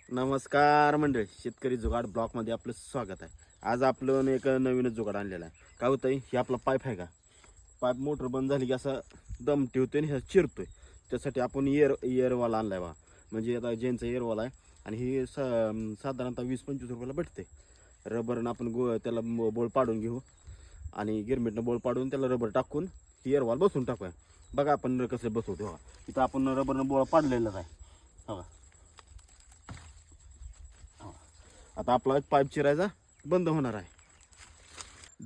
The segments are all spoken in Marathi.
नमस्कार मंडळी, शेतकरी जुगाड ब्लॉकमध्ये आपलं स्वागत आहे. आज आपलं एक नवीनच जुगाड आणलेला आहे. काय होतं हे आपला पाईप आहे का, पाईप मोटर बंद झाली की असा दम ठेवतोय आणि ह्या चिरतोय. त्यासाठी आपण एअरवाला आणलाय बा. म्हणजे आता जेनचा एअरवाला आहे आणि ही साधारणतः 20-25 रुपयाला भेटते. रबरनं आपण त्याला बोळ पाडून घेऊ आणि गिरमिटनं बोळ पाडून त्याला रबर टाकून ही एअरवाल बसून टाकूया. बघा आपण कसं बसवतो. बघा इथं आपण रबरनं बोळ पाडलेलाच आहे. बघा आता आपला पाईप चिरायचा बंद होणार आहे.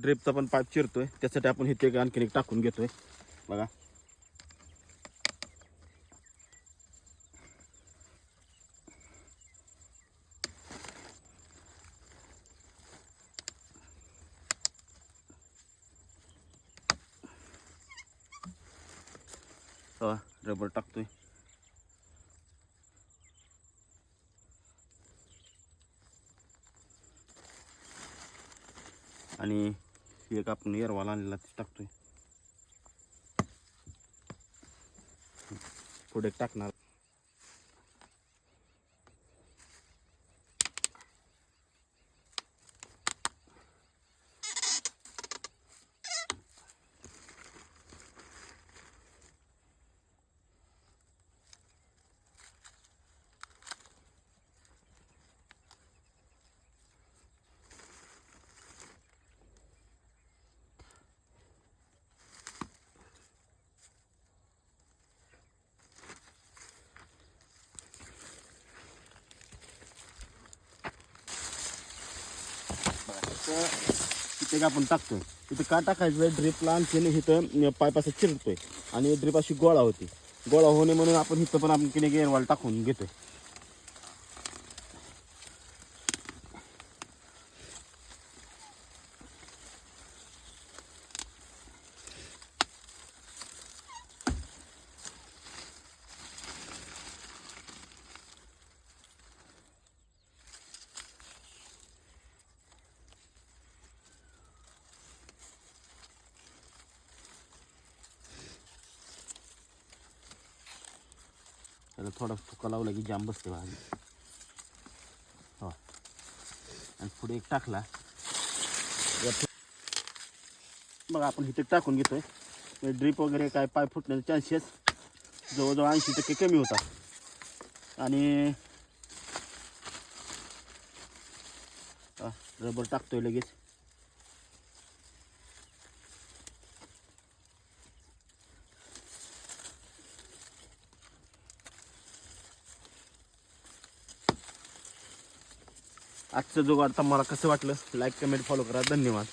ड्रिपचा पण पाईप चिरतोय, त्यासाठी आपण इथे आणखीन एक टाकून घेतोय. बघा रबर टाकतोय. आणि एक आपण एअरवाला आणलेला ते टाकतोय. पुढे टाकणार. इथे आपण टाकतोय. इथे का टाकायचं, ड्रिपला आणखीन इथं पाईप असं चिरतोय आणि ड्रिप अशी गोळा होती. गोळा होणे म्हणून आपण इथं पण आपण एक एअरवाल टाकून घेतोय. त्याला थोडा सुका लावला की जाम बसते भाजी. हो आणि पुढे एक टाकला. मग आपण इथे टाकून घेतोय. ड्रिप वगैरे काय पाय फुटण्याचे चान्सेस जवळजवळ 80% कमी होतात. आणि रबर टाकतोय लगेच. आजचं जुगाड तुम्हाला कसं वाटलं, लाईक कमेंट फॉलो करा. धन्यवाद.